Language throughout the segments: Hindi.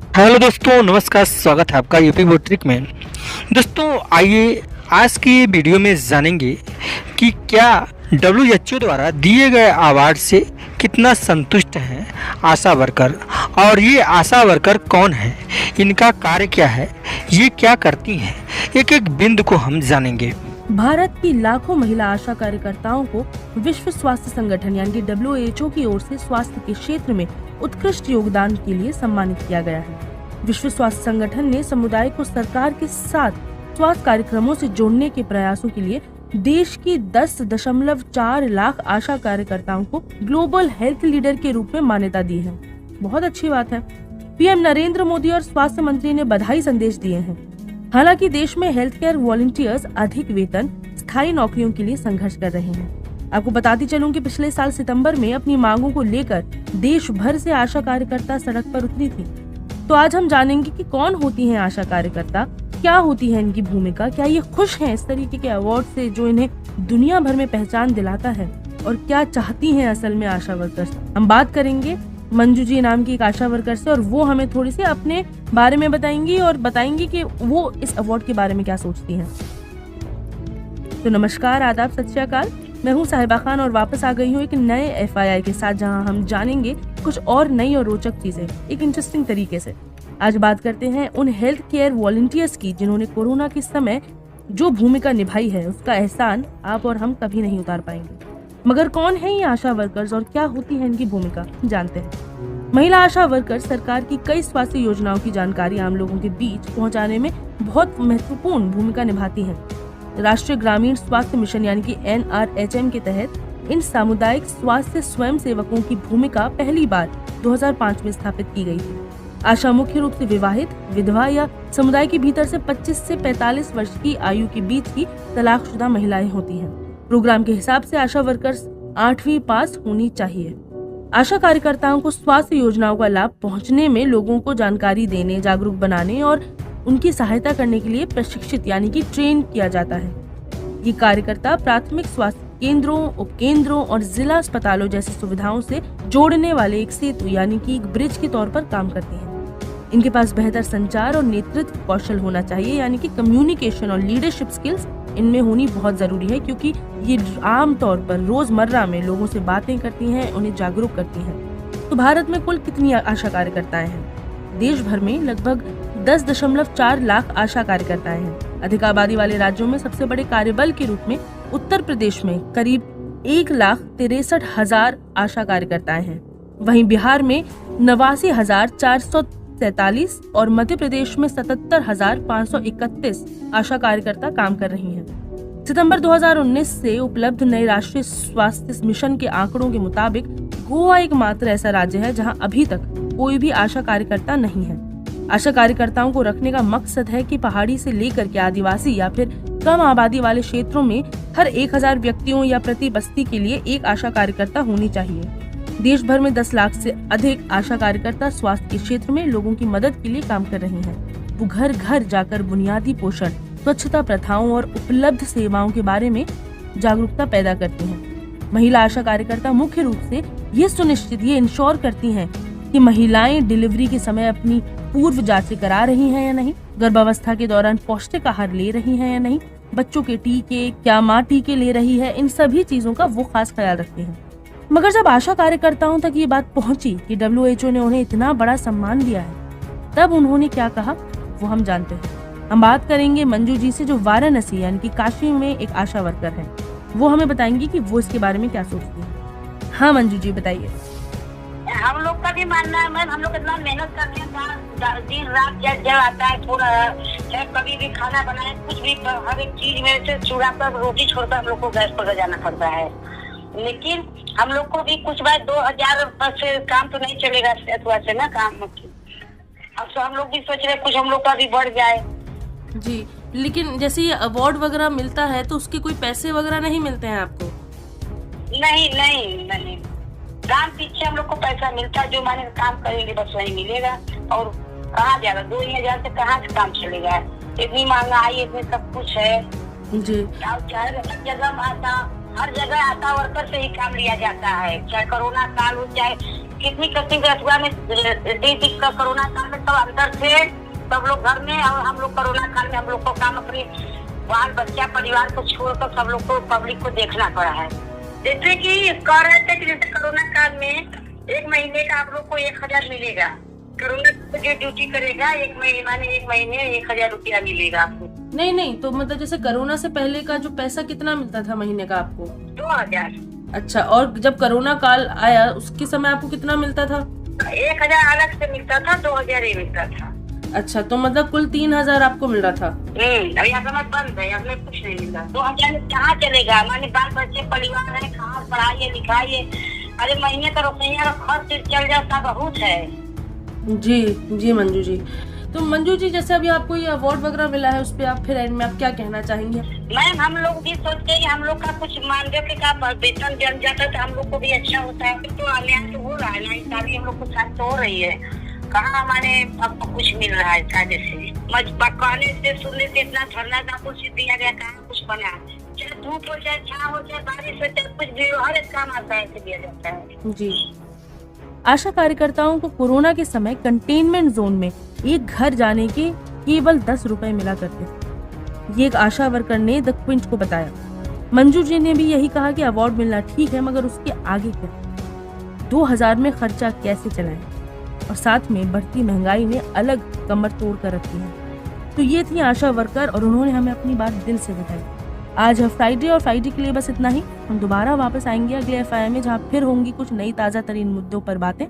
हेलो दोस्तों, नमस्कार। स्वागत है आपका यूपी बोर्ड ट्रिक में। दोस्तों आइए आज की वीडियो में जानेंगे कि क्या डब्ल्यूएचओ द्वारा दिए गए अवार्ड से कितना संतुष्ट हैं आशा वर्कर, और ये आशा वर्कर कौन है, इनका कार्य क्या है, ये क्या करती हैं, एक एक बिंदु को हम जानेंगे। भारत की लाखों महिला आशा कार्यकर्ताओं को विश्व स्वास्थ्य संगठन यानी कि WHO की ओर से स्वास्थ्य के क्षेत्र में उत्कृष्ट योगदान के लिए सम्मानित किया गया है। विश्व स्वास्थ्य संगठन ने समुदाय को सरकार के साथ स्वास्थ्य कार्यक्रमों से जोड़ने के प्रयासों के लिए देश की 10.4 लाख आशा कार्यकर्ताओं को ग्लोबल हेल्थ लीडर के रूप में मान्यता दी है। बहुत अच्छी बात है। पीएम नरेंद्र मोदी और स्वास्थ्य मंत्री ने बधाई संदेश दिए हैं। हालांकि देश में हेल्थ केयर वॉलंटियर्स अधिक वेतन, स्थायी नौकरियों के लिए संघर्ष कर रहे हैं। आपको बताती चलूं कि पिछले साल सितंबर में अपनी मांगों को लेकर देश भर से आशा कार्यकर्ता सड़क पर उतरी थी। तो आज हम जानेंगे कि कौन होती हैं आशा कार्यकर्ता, क्या होती है इनकी भूमिका, क्या ये खुश हैं इस तरीके के अवार्ड से जो इन्हें दुनिया भर में पहचान दिलाता है, और क्या चाहती हैं असल में आशा वर्कर्स। हम बात करेंगे मंजू जी नाम की एक आशा वर्कर से, और वो हमें थोड़ी सी अपने बारे में बताएंगी और बताएंगी कि वो इस अवार्ड के बारे में क्या सोचती हैं। तो नमस्कार, आदाब, सत श्री अकाल। मैं हूँ साहिबा खान और वापस आ गई हूँ एक नए FII के साथ, जहाँ हम जानेंगे कुछ और नई और रोचक चीजें एक इंटरेस्टिंग तरीके से। आज बात करते हैं उन हेल्थ केयर वॉलंटियर्स की जिन्होंने कोरोना के समय जो भूमिका निभाई है, उसका एहसान आप और हम कभी नहीं उतार पाएंगे। मगर कौन है ये आशा वर्कर्स और क्या होती है इनकी भूमिका, जानते हैं। महिला आशा वर्कर सरकार की कई स्वास्थ्य योजनाओं की जानकारी आम लोगों के बीच पहुंचाने में बहुत महत्वपूर्ण भूमिका निभाती हैं। राष्ट्रीय ग्रामीण स्वास्थ्य मिशन यानी कि NRHM के तहत इन सामुदायिक स्वास्थ्य स्वयं सेवकों की भूमिका पहली बार 2005 में स्थापित की गई थी। आशा मुख्य रूप से विवाहित, विधवा या समुदाय के भीतर से 25 से 45 वर्ष की आयु के बीच की तलाकशुदा महिलाएं होती हैं। प्रोग्राम के हिसाब से आशा वर्कर्स 8वीं पास होनी चाहिए। आशा कार्यकर्ताओं को स्वास्थ्य योजनाओं का लाभ पहुंचने में लोगों को जानकारी देने, जागरूक बनाने और उनकी सहायता करने के लिए प्रशिक्षित यानी कि ट्रेन किया जाता है। ये कार्यकर्ता प्राथमिक स्वास्थ्य केंद्रों, उपकेंद्रों और जिला अस्पतालों जैसी सुविधाओं से जोड़ने वाले एक सेतु यानी कि एक ब्रिज के तौर पर काम करती हैं। इनके पास बेहतर संचार और नेतृत्व कौशल होना चाहिए, यानी कि कम्युनिकेशन और लीडरशिप स्किल्स इनमें होनी बहुत जरूरी है, क्योंकि ये आम तौर पर रोजमर्रा में लोगों से बातें करती हैं, उन्हें जागरूक करती हैं। तो भारत में कुल कितनी आशा कार्यकर्ताएं हैं? देश भर में लगभग 10.4 लाख आशा कार्यकर्ताएं हैं। अधिक आबादी वाले राज्यों में सबसे बड़े कार्यबल के रूप में उत्तर प्रदेश में करीब 1,63,000 आशा कार्यकर्ताएं हैं। वहीं बिहार में 89,443 और मध्य प्रदेश में 77,531 आशा कार्यकर्ता काम कर रही हैं। सितंबर 2019 से उपलब्ध नए राष्ट्रीय स्वास्थ्य मिशन के आंकड़ों के मुताबिक गोवा एकमात्र ऐसा राज्य है जहां अभी तक कोई भी आशा कार्यकर्ता नहीं है। आशा कार्यकर्ताओं को रखने का मकसद है कि पहाड़ी से लेकर के आदिवासी या फिर कम आबादी वाले क्षेत्रों में हर 1000 व्यक्तियों या प्रति बस्ती के लिए एक आशा कार्यकर्ता होनी चाहिए। देश भर में 10 लाख से अधिक आशा कार्यकर्ता स्वास्थ्य के क्षेत्र में लोगों की मदद के लिए काम कर रही हैं। वो घर घर जाकर बुनियादी पोषण, स्वच्छता प्रथाओं और उपलब्ध सेवाओं के बारे में जागरूकता पैदा करती हैं। महिला आशा कार्यकर्ता मुख्य रूप से ये इंश्योर करती हैं कि महिलाएं डिलीवरी के समय अपनी पूर्व जांचें करा रही हैं या नहीं, गर्भावस्था के दौरान पौष्टिक आहार ले रही हैं या नहीं, बच्चों के टीके, क्या माँ टीके ले रही है, इन सभी चीजों का वो खास ख्याल रखते हैं। मगर जब आशा कार्यकर्ताओं तक ये बात पहुंची कि WHO ने उन्हें इतना बड़ा सम्मान दिया है, तब उन्होंने क्या कहा वो हम जानते हैं। हम बात करेंगे मंजू जी से, जो वाराणसी यानी कि काशी में एक आशा वर्कर है। वो हमें बताएंगी कि वो इसके बारे में क्या सोचती है। हाँ मंजू जी, बताइए। हम लोग का भी मानना है मैम, हम लोग इतना मेहनत करते हैं, दिन रात जब आता है थोड़ा, चाहे कभी भी खाना बनाए, कुछ भी, हर एक चीज में से चूल्हा पर रोटी छोड़कर हम लोग को गैस पर जाना पड़ता है। लेकिन हम लोग को भी कुछ बार 2000 से काम तो नहीं चलेगा से ना काम। अब तो हम लोग भी सोच रहे कुछ हम लोग का भी बढ़ जाए जी। लेकिन जैसे ये अवार्ड वगैरह मिलता है तो उसके कोई पैसे वगैरह नहीं मिलते हैं आपको? नहीं नहीं नहीं, काम पीछे हम लोग को पैसा मिलता है, जो माने काम करेंगे बस वही मिलेगा। और कहाँ जाएगा, 2,000 से कहाँ से काम चलेगा? इतनी महंगाई, इतनी सब कुछ है जी। चाहे जगह आता हर जगह आशा वर्कर से ही काम लिया जाता है, चाहे कोरोना काल हो, चाहे कितनी किस्म के अथवा में कोरोना काल में सब अंदर थे सब लोग घर में, और हम लोग कोरोना काल में हम लोग को काम अपने बाल बच्चा परिवार को छोड़कर सब लोग को पब्लिक को देखना पड़ा है। जैसे कि कह रहे थे कि जैसे कोरोना काल में 1 महीने का आप लोग को 1000 मिलेगा, कोरोना जो ड्यूटी करेगा 1 महीने 1000 रुपया मिलेगा आपको। नहीं, तो मतलब जैसे कोरोना से पहले का जो पैसा कितना मिलता था महीने का आपको? 2000। अच्छा, और जब कोरोना काल आया उसके समय आपको कितना मिलता था? 1000 अलग से मिलता था, 2000 ही मिलता था। अच्छा, तो मतलब कुल 3000 आपको मिल रहा था। अभी समय बंद है, हमें कुछ नहीं मिला। 2000 में कहाँ चलेगा? हमारे बाल बच्चे परिवार है, कहाँ पढ़ाइए लिखाइए, अरे महीने का रुपया खर्च चल जाता बहुत है। जी मंजू जी। तो मंजू जी, जैसे अभी आपको ये अवार्ड वगैरह मिला है, उस पे आप फिर एंड में आप क्या कहना चाहेंगे? मैम, हम लोग भी सोचते हैं कि हम लोग का कुछ मानदेय का वेतन जम जाता तो हम लोग को भी अच्छा होता है। तो अन्याय तो हो रहा है ना, हिसाबी हम लोग को साथ तो हो रही है, कहाँ हमारे अब कुछ मिल रहा है फायदे से। कहने से सुनने से इतना धरना था, कुछ दिया गया, कहाँ कुछ बना। चाहे धूप हो, चाहे छाँव हो, चाहे बारिश हो, चाहे कुछ भी हो, हर एक काम आता है ऐसे दिया जाता है। जी। आशा कार्यकर्ताओं को कोरोना के समय कंटेनमेंट जोन में एक घर जाने के केवल 10 रुपए मिला करते थे। ये एक आशा वर्कर ने द क्विंच को बताया। मंजू जी ने भी यही कहा कि अवार्ड मिलना ठीक है, मगर उसके आगे क्या? 2000 में खर्चा कैसे चलाएं? और साथ में बढ़ती महंगाई ने अलग कमर तोड़ कर रखी है। तो ये थी आशा वर्कर और उन्होंने हमें अपनी बात दिल से बताई। आज है फ्राइडे और फ्राइडे के लिए बस इतना ही। हम दोबारा वापस आएंगे अगले एफआईआर में, जहाँ फिर होंगी कुछ नई ताज़ा तरीन मुद्दों पर बातें।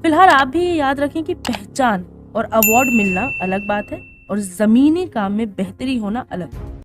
फिलहाल आप भी ये याद रखें कि पहचान और अवार्ड मिलना अलग बात है और ज़मीनी काम में बेहतरी होना अलग।